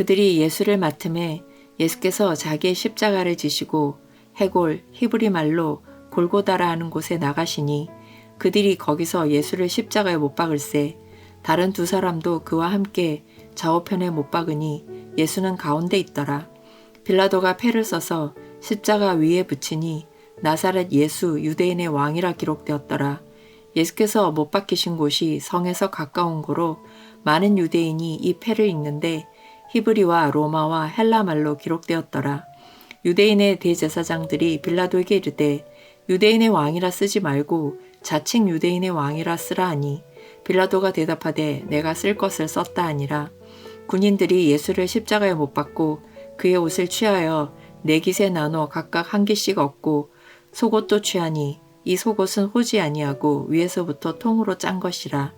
그들이 예수를 맡음에 예수께서 자기의 십자가를 지시고 해골 히브리 말로 골고다라 하는 곳에 나가시니 그들이 거기서 예수를 십자가에 못 박을세 다른 두 사람도 그와 함께 좌우편에 못 박으니 예수는 가운데 있더라. 빌라도가 패를 써서 십자가 위에 붙이니 나사렛 예수 유대인의 왕이라 기록되었더라. 예수께서 못 박히신 곳이 성에서 가까운 고로 많은 유대인이 이 패를 읽는데 히브리와 로마와 헬라 말로 기록되었더라. 유대인의 대제사장들이 빌라도에게 이르되 유대인의 왕이라 쓰지 말고 자칭 유대인의 왕이라 쓰라 하니 빌라도가 대답하되 내가 쓸 것을 썼다 하니라. 군인들이 예수를 십자가에 못 박고 그의 옷을 취하여 네 깃에 나눠 각각 한 깃씩 얻고 속옷도 취하니 이 속옷은 호지 아니하고 위에서부터 통으로 짠 것이라.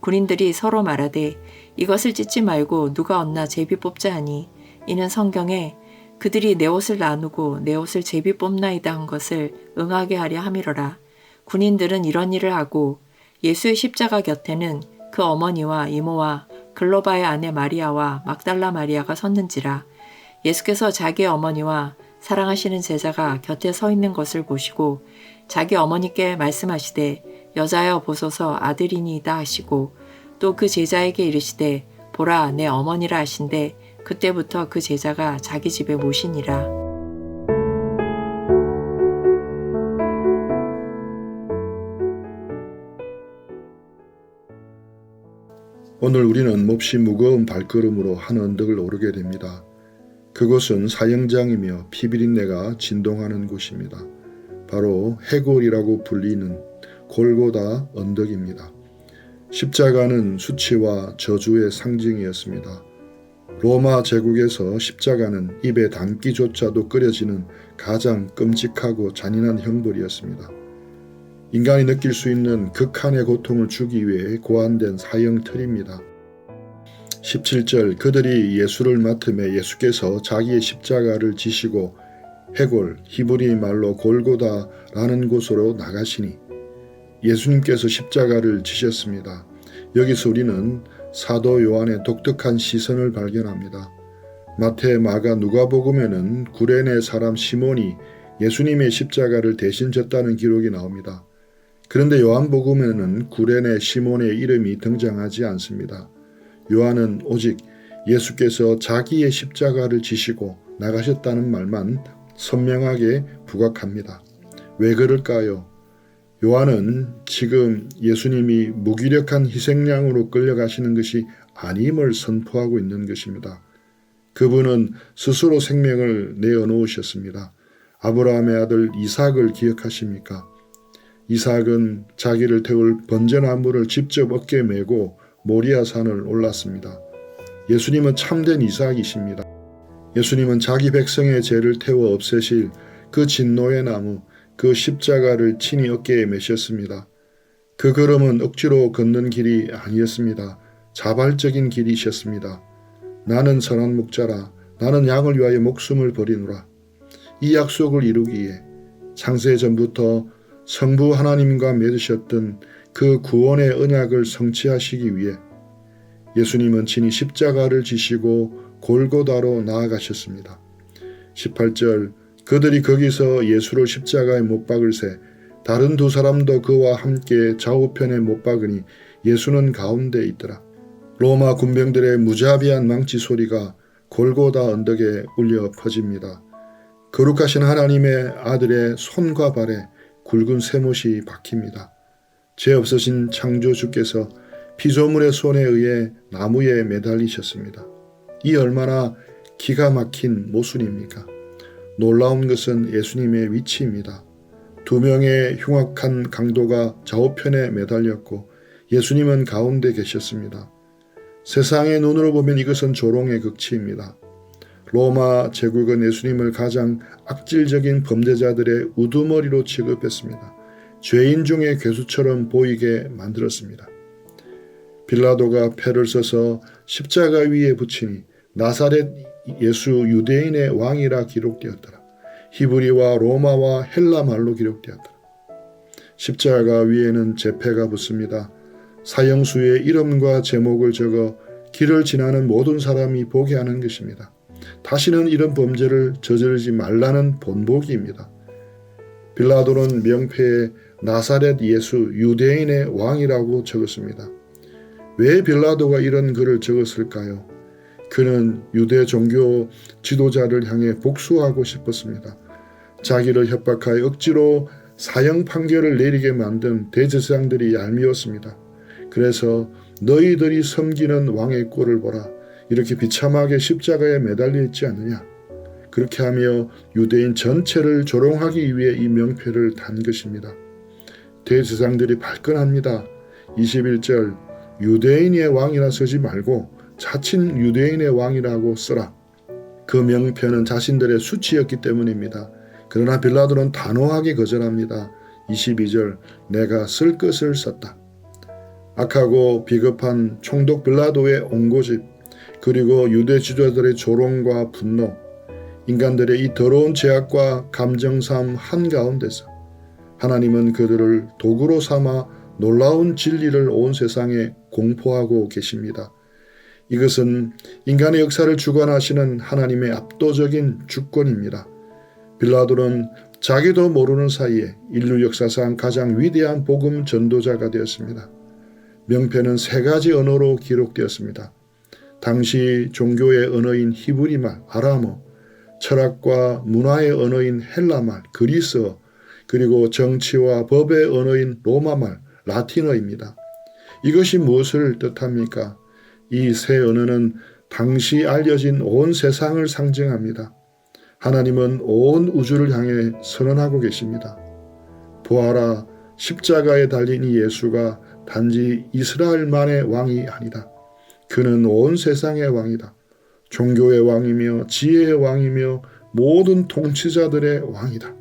군인들이 서로 말하되 이것을 찢지 말고 누가 얻나 제비 뽑자 하니 이는 성경에 그들이 내 옷을 나누고 내 옷을 제비 뽑나이다 한 것을 응하게 하려 함이로라. 군인들은 이런 일을 하고 예수의 십자가 곁에는 그 어머니와 이모와 글로바의 아내 마리아와 막달라 마리아가 섰는지라. 예수께서 자기의 어머니와 사랑하시는 제자가 곁에 서 있는 것을 보시고 자기 어머니께 말씀하시되 여자여 보소서 아들이니이다 하시고 또 그 제자에게 이르시되 보라 내 어머니라 하신대 그때부터 그 제자가 자기 집에 모시니라. 오늘 우리는 몹시 무거운 발걸음으로 한 언덕을 오르게 됩니다. 그곳은 사형장이며 피비린내가 진동하는 곳입니다. 바로 해골이라고 불리는 골고다 언덕입니다. 십자가는 수치와 저주의 상징이었습니다. 로마 제국에서 십자가는 입에 담기조차도 끓여지는 가장 끔찍하고 잔인한 형벌이었습니다. 인간이 느낄 수 있는 극한의 고통을 주기 위해 고안된 사형틀입니다. 17절 그들이 예수를 맡음에 예수께서 자기의 십자가를 지시고 해골 히브리 말로 골고다라는 곳으로 나가시니 예수님께서 십자가를 지셨습니다. 여기서 우리는 사도 요한의 독특한 시선을 발견합니다. 마태, 마가, 누가복음에는 구레네 사람 시몬이 예수님의 십자가를 대신 졌다는 기록이 나옵니다. 그런데 요한복음에는 구레네 시몬의 이름이 등장하지 않습니다. 요한은 오직 예수께서 자기의 십자가를 지시고 나가셨다는 말만 선명하게 부각합니다. 왜 그럴까요? 요한은 지금 예수님이 무기력한 희생양으로 끌려가시는 것이 아님을 선포하고 있는 것입니다. 그분은 스스로 생명을 내어놓으셨습니다. 아브라함의 아들 이삭을 기억하십니까? 이삭은 자기를 태울 번제나무를 직접 어깨에 메고 모리아산을 올랐습니다. 예수님은 참된 이삭이십니다. 예수님은 자기 백성의 죄를 태워 없애실 그 진노의 나무, 그 십자가를 친히 어깨에 메셨습니다. 그 걸음은 억지로 걷는 길이 아니었습니다. 자발적인 길이셨습니다. 나는 선한 목자라, 나는 양을 위하여 목숨을 버리노라. 이 약속을 이루기에 창세 전부터 성부 하나님과 맺으셨던 그 구원의 언약을 성취하시기 위해 예수님은 친히 십자가를 지시고 골고다로 나아가셨습니다. 18절 그들이 거기서 예수를 십자가에 못 박을새 다른 두 사람도 그와 함께 좌우편에 못 박으니 예수는 가운데 있더라. 로마 군병들의 무자비한 망치 소리가 골고다 언덕에 울려 퍼집니다. 거룩하신 하나님의 아들의 손과 발에 굵은 쇠못이 박힙니다. 죄 없으신 창조주께서 피조물의 손에 의해 나무에 매달리셨습니다. 이 얼마나 기가 막힌 모순입니까? 놀라운 것은 예수님의 위치입니다. 두 명의 흉악한 강도가 좌우편에 매달렸고 예수님은 가운데 계셨습니다. 세상의 눈으로 보면 이것은 조롱의 극치입니다. 로마 제국은 예수님을 가장 악질적인 범죄자들의 우두머리로 취급했습니다. 죄인 중의 괴수처럼 보이게 만들었습니다. 빌라도가 패를 써서 십자가 위에 붙이니 나사렛 예수 유대인의 왕이라 기록되었더라. 히브리와 로마와 헬라 말로 기록되었더라. 십자가 위에는 제패가 붙습니다. 사형수의 이름과 제목을 적어 길을 지나는 모든 사람이 보게 하는 것입니다. 다시는 이런 범죄를 저지르지 말라는 본보기입니다. 빌라도는 명패에 나사렛 예수 유대인의 왕이라고 적었습니다. 왜 빌라도가 이런 글을 적었을까요? 그는 유대 종교 지도자를 향해 복수하고 싶었습니다. 자기를 협박하여 억지로 사형 판결을 내리게 만든 대제사장들이 얄미웠습니다. 그래서 너희들이 섬기는 왕의 꼴을 보라. 이렇게 비참하게 십자가에 매달려 있지 않느냐. 그렇게 하며 유대인 전체를 조롱하기 위해 이 명패를 단 것입니다. 대제사장들이 발끈합니다. 21절 유대인의 왕이라 쓰지 말고 자칭 유대인의 왕이라고 써라. 그 명패는 자신들의 수치였기 때문입니다. 그러나 빌라도는 단호하게 거절합니다. 22절 내가 쓸 것을 썼다. 악하고 비겁한 총독 빌라도의 온고집 그리고 유대 지도자들의 조롱과 분노 인간들의 이 더러운 죄악과 감정삼 한가운데서 하나님은 그들을 도구로 삼아 놀라운 진리를 온 세상에 공포하고 계십니다. 이것은 인간의 역사를 주관하시는 하나님의 압도적인 주권입니다. 빌라도는 자기도 모르는 사이에 인류 역사상 가장 위대한 복음 전도자가 되었습니다. 명패는 3가지 언어로 기록되었습니다. 당시 종교의 언어인 히브리말, 아람어, 철학과 문화의 언어인 헬라말, 그리스어, 그리고 정치와 법의 언어인 로마말, 라틴어입니다. 이것이 무엇을 뜻합니까? 이 3 언어는 당시 알려진 온 세상을 상징합니다. 하나님은 온 우주를 향해 선언하고 계십니다. 보아라, 십자가에 달린 이 예수가 단지 이스라엘만의 왕이 아니다. 그는 온 세상의 왕이다. 종교의 왕이며 지혜의 왕이며 모든 통치자들의 왕이다.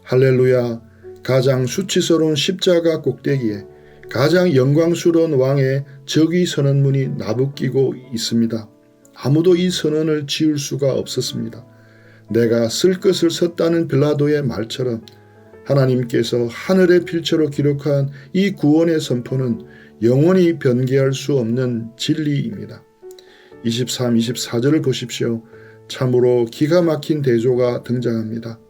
할렐루야. 가장 수치스러운 십자가 꼭대기에 가장 영광스러운 왕의 즉위 선언문이 나부끼고 있습니다. 아무도 이 선언을 지울 수가 없었습니다. 내가 쓸 것을 썼다는 빌라도의 말처럼 하나님께서 하늘의 필체로 기록한 이 구원의 선포는 영원히 변개할 수 없는 진리입니다. 23, 24절을 보십시오. 참으로 기가 막힌 대조가 등장합니다.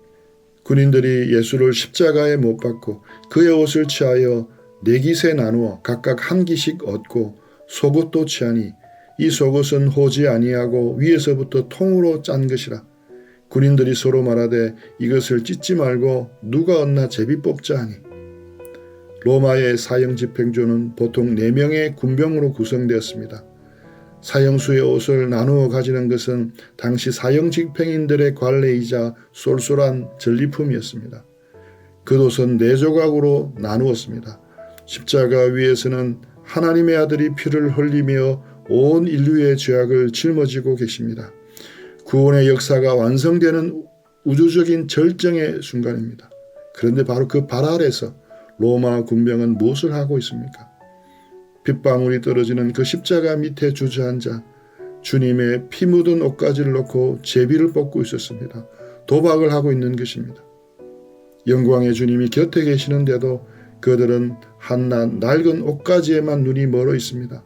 군인들이 예수를 십자가에 못 박고 그의 옷을 취하여 4깃에 나누어 각각 1기씩 얻고 속옷도 취하니 이 속옷은 호지 아니하고 위에서부터 통으로 짠 것이라. 군인들이 서로 말하되 이것을 찢지 말고 누가 얻나 제비 뽑자 하니. 로마의 사형 집행조는 보통 4명의 군병으로 구성되었습니다. 사형수의 옷을 나누어 가지는 것은 당시 사형 집행인들의 관례이자 쏠쏠한 전리품이었습니다. 그 옷은 4조각으로 나누었습니다. 십자가 위에서는 하나님의 아들이 피를 흘리며 온 인류의 죄악을 짊어지고 계십니다. 구원의 역사가 완성되는 우주적인 절정의 순간입니다. 그런데 바로 그 발 아래서 로마 군병은 무엇을 하고 있습니까? 빗방울이 떨어지는 그 십자가 밑에 주저앉아 주님의 피 묻은 옷가지를 놓고 제비를 뽑고 있었습니다. 도박을 하고 있는 것입니다. 영광의 주님이 곁에 계시는데도 그들은 한낱 낡은 옷가지에만 눈이 멀어 있습니다.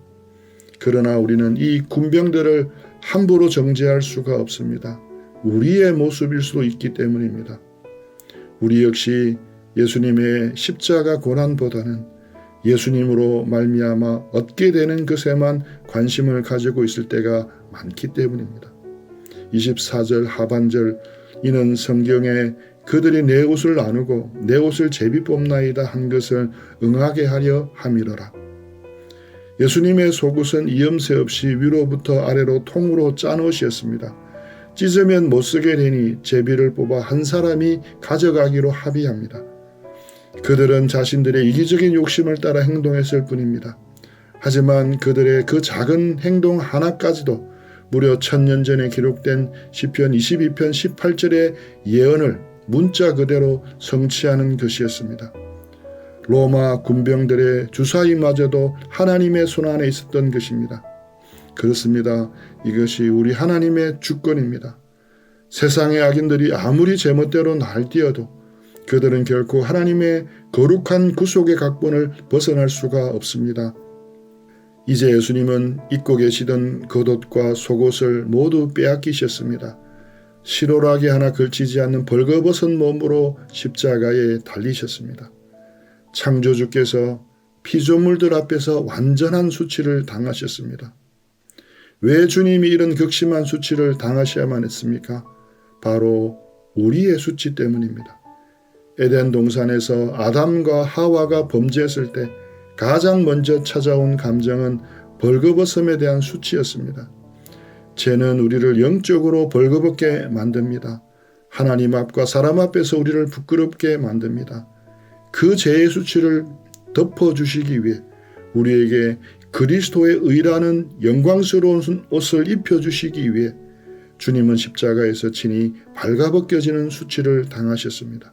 그러나 우리는 이 군병들을 함부로 정죄할 수가 없습니다. 우리의 모습일 수도 있기 때문입니다. 우리 역시 예수님의 십자가 고난보다는 예수님으로 말미암아 얻게 되는 것에만 관심을 가지고 있을 때가 많기 때문입니다. 24절 하반절 이는 성경에 그들이 내 옷을 나누고 내 옷을 제비 뽑나이다 한 것을 응하게 하려 함이로라. 예수님의 속옷은 이염새 없이 위로부터 아래로 통으로 짠 옷이었습니다. 찢으면 못 쓰게 되니 제비를 뽑아 한 사람이 가져가기로 합의합니다. 그들은 자신들의 이기적인 욕심을 따라 행동했을 뿐입니다. 하지만 그들의 그 작은 행동 하나까지도 무려 1000년 전에 기록된 시편 22편 18절의 예언을 문자 그대로 성취하는 것이었습니다. 로마 군병들의 주사위마저도 하나님의 손안에 있었던 것입니다. 그렇습니다. 이것이 우리 하나님의 주권입니다. 세상의 악인들이 아무리 제멋대로 날뛰어도 그들은 결코 하나님의 거룩한 구속의 각본을 벗어날 수가 없습니다. 이제 예수님은 입고 계시던 겉옷과 속옷을 모두 빼앗기셨습니다. 실오라기 하나 걸치지 않는 벌거벗은 몸으로 십자가에 달리셨습니다. 창조주께서 피조물들 앞에서 완전한 수치를 당하셨습니다. 왜 주님이 이런 극심한 수치를 당하셔야만 했습니까? 바로 우리의 수치 때문입니다. 에덴 동산에서 아담과 하와가 범죄했을 때 가장 먼저 찾아온 감정은 벌거벗음에 대한 수치였습니다. 죄는 우리를 영적으로 벌거벗게 만듭니다. 하나님 앞과 사람 앞에서 우리를 부끄럽게 만듭니다. 그 죄의 수치를 덮어주시기 위해 우리에게 그리스도의 의라는 영광스러운 옷을 입혀주시기 위해 주님은 십자가에서 친히 발가벗겨지는 수치를 당하셨습니다.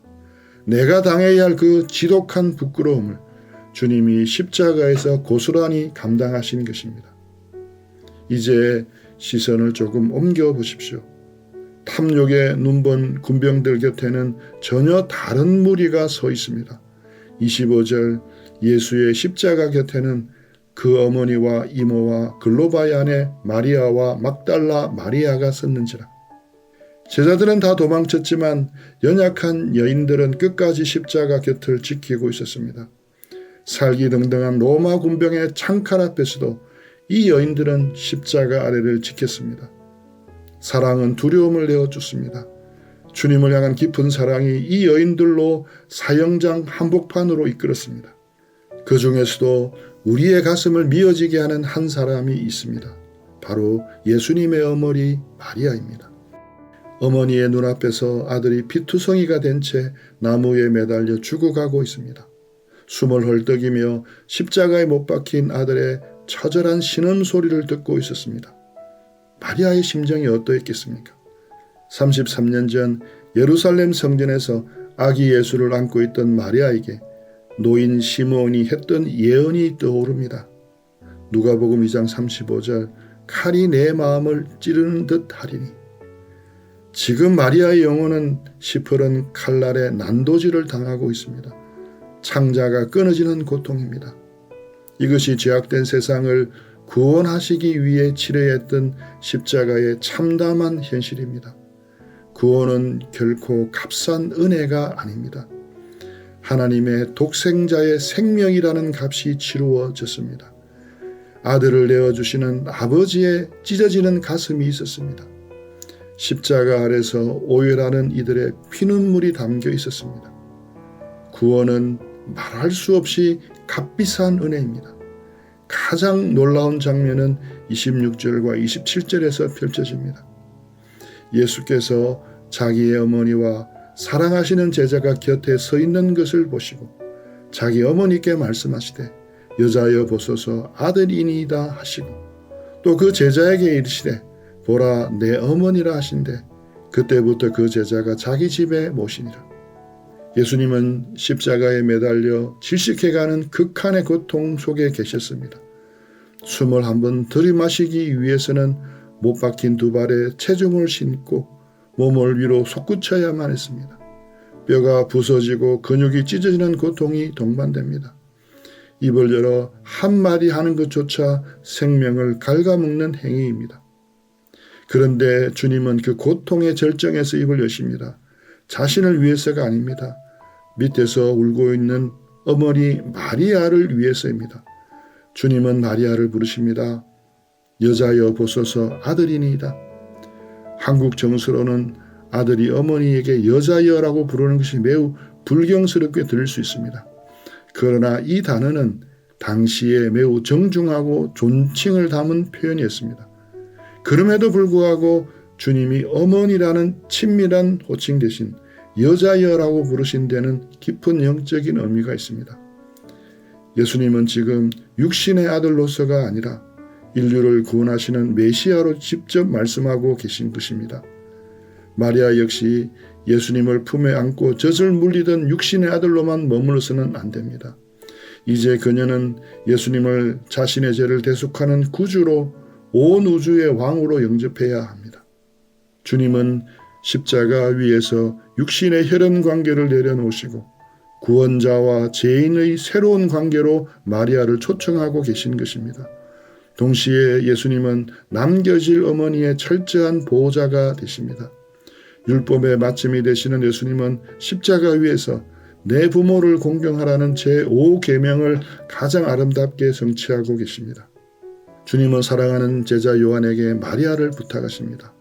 내가 당해야 할 그 지독한 부끄러움을 주님이 십자가에서 고스란히 감당하신 것입니다. 이제 시선을 조금 옮겨 보십시오. 탐욕에 눈먼 군병들 곁에는 전혀 다른 무리가 서 있습니다. 25절 예수의 십자가 곁에는 그 어머니와 이모와 글로바의 아내 마리아와 막달라 마리아가 섰는지라. 제자들은 다 도망쳤지만 연약한 여인들은 끝까지 십자가 곁을 지키고 있었습니다. 살기등등한 로마 군병의 창칼 앞에서도 이 여인들은 십자가 아래를 지켰습니다. 사랑은 두려움을 내어줬습니다. 주님을 향한 깊은 사랑이 이 여인들로 사형장 한복판으로 이끌었습니다. 그 중에서도 우리의 가슴을 미어지게 하는 한 사람이 있습니다. 바로 예수님의 어머니 마리아입니다. 어머니의 눈앞에서 아들이 피투성이가 된 채 나무에 매달려 죽어가고 있습니다. 숨을 헐떡이며 십자가에 못 박힌 아들의 처절한 신음소리를 듣고 있었습니다. 마리아의 심정이 어떠했겠습니까? 33년 전 예루살렘 성전에서 아기 예수를 안고 있던 마리아에게 노인 시므온이 했던 예언이 떠오릅니다. 누가복음 2장 35절 칼이 내 마음을 찌르는 듯 하리니. 지금 마리아의 영혼은 시퍼런 칼날에 난도질을 당하고 있습니다. 창자가 끊어지는 고통입니다. 이것이 죄악된 세상을 구원하시기 위해 치러야 했던 십자가의 참담한 현실입니다. 구원은 결코 값싼 은혜가 아닙니다. 하나님의 독생자의 생명이라는 값이 치루어졌습니다. 아들을 내어주시는 아버지의 찢어지는 가슴이 있었습니다. 십자가 아래서 오열하는 이들의 피눈물이 담겨 있었습니다. 구원은 말할 수 없이 값비싼 은혜입니다. 가장 놀라운 장면은 26절과 27절에서 펼쳐집니다. 예수께서 자기의 어머니와 사랑하시는 제자가 곁에 서 있는 것을 보시고 자기 어머니께 말씀하시되 여자여 보소서 아들이니이다 하시고 또 그 제자에게 이르시되 보라 내 어머니라 하신대 그때부터 그 제자가 자기 집에 모시니라. 예수님은 십자가에 매달려 질식해가는 극한의 고통 속에 계셨습니다. 숨을 한번 들이마시기 위해서는 못 박힌 두 발에 체중을 신고 몸을 위로 솟구쳐야만 했습니다. 뼈가 부서지고 근육이 찢어지는 고통이 동반됩니다. 입을 열어 한마디 하는 것조차 생명을 갉아먹는 행위입니다. 그런데 주님은 그 고통의 절정에서 입을 여십니다. 자신을 위해서가 아닙니다. 밑에서 울고 있는 어머니 마리아를 위해서입니다. 주님은 마리아를 부르십니다. 여자여 보소서 아들이니이다. 한국 정서로는 아들이 어머니에게 여자여라고 부르는 것이 매우 불경스럽게 들릴 수 있습니다. 그러나 이 단어는 당시에 매우 정중하고 존칭을 담은 표현이었습니다. 그럼에도 불구하고 주님이 어머니라는 친밀한 호칭 대신 여자여라고 부르신 데는 깊은 영적인 의미가 있습니다. 예수님은 지금 육신의 아들로서가 아니라 인류를 구원하시는 메시아로 직접 말씀하고 계신 것입니다. 마리아 역시 예수님을 품에 안고 젖을 물리던 육신의 아들로만 머물러서는 안 됩니다. 이제 그녀는 예수님을 자신의 죄를 대속하는 구주로 온 우주의 왕으로 영접해야 합니다. 주님은 십자가 위에서 육신의 혈연 관계를 내려놓으시고 구원자와 죄인의 새로운 관계로 마리아를 초청하고 계신 것입니다. 동시에 예수님은 남겨질 어머니의 철저한 보호자가 되십니다. 율법의 마침이 되시는 예수님은 십자가 위에서 내 부모를 공경하라는 제5계명을 가장 아름답게 성취하고 계십니다. 주님은 사랑하는 제자 요한에게 마리아를 부탁하십니다.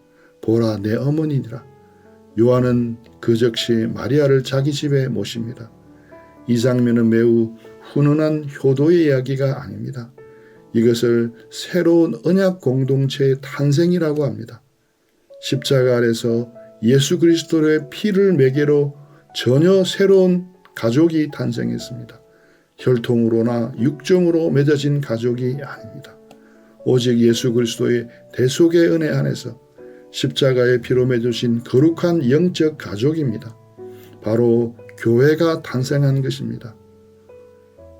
보라 내 어머니니라. 요한은 그 즉시 마리아를 자기 집에 모십니다. 이 장면은 매우 훈훈한 효도의 이야기가 아닙니다. 이것을 새로운 언약 공동체의 탄생이라고 합니다. 십자가 아래서 예수 그리스도의 피를 매개로 전혀 새로운 가족이 탄생했습니다. 혈통으로나 육정으로 맺어진 가족이 아닙니다. 오직 예수 그리스도의 대속의 은혜 안에서 십자가의 피로 맺으신 거룩한 영적 가족입니다. 바로 교회가 탄생한 것입니다.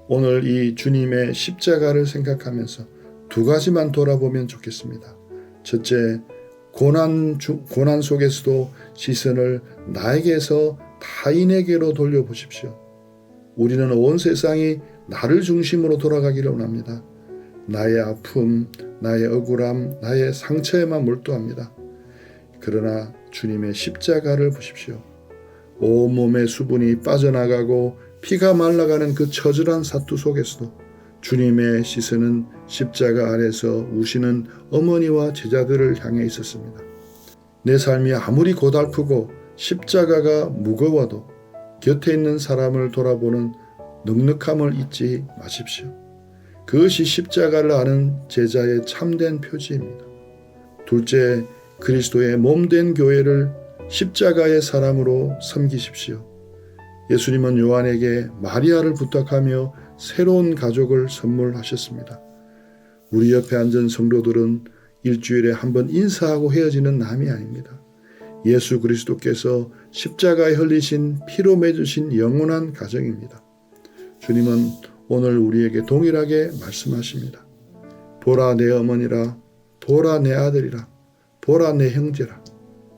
오늘 이 주님의 십자가를 생각하면서 두 가지만 돌아보면 좋겠습니다. 첫째, 고난 속에서도 시선을 나에게서 타인에게로 돌려보십시오. 우리는 온 세상이 나를 중심으로 돌아가기를 원합니다. 나의 아픔, 나의 억울함, 나의 상처에만 몰두합니다. 그러나 주님의 십자가를 보십시오. 온몸의 수분이 빠져나가고 피가 말라가는 그 처절한 사투 속에서도 주님의 시선은 십자가 아래서 우시는 어머니와 제자들을 향해 있었습니다. 내 삶이 아무리 고달프고 십자가가 무거워도 곁에 있는 사람을 돌아보는 넉넉함을 잊지 마십시오. 그것이 십자가를 아는 제자의 참된 표지입니다. 둘째, 그리스도의 몸된 교회를 십자가의 사랑으로 섬기십시오. 예수님은 요한에게 마리아를 부탁하며 새로운 가족을 선물하셨습니다. 우리 옆에 앉은 성도들은 일주일에 한 번 인사하고 헤어지는 남이 아닙니다. 예수 그리스도께서 십자가에 흘리신 피로 맺으신 영원한 가정입니다. 주님은 오늘 우리에게 동일하게 말씀하십니다. 보라 내 어머니라, 보라 내 아들이라, 보라 내 형제라.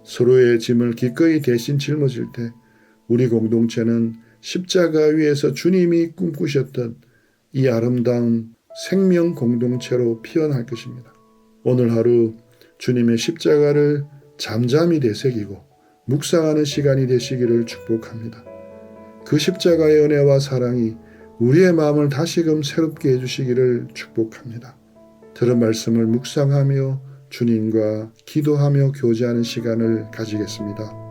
서로의 짐을 기꺼이 대신 짊어질 때 우리 공동체는 십자가 위에서 주님이 꿈꾸셨던 이 아름다운 생명 공동체로 피어날 것입니다. 오늘 하루 주님의 십자가를 잠잠히 되새기고 묵상하는 시간이 되시기를 축복합니다. 그 십자가의 은혜와 사랑이 우리의 마음을 다시금 새롭게 해주시기를 축복합니다. 들은 말씀을 묵상하며 주님과 기도하며 교제하는 시간을 가지겠습니다.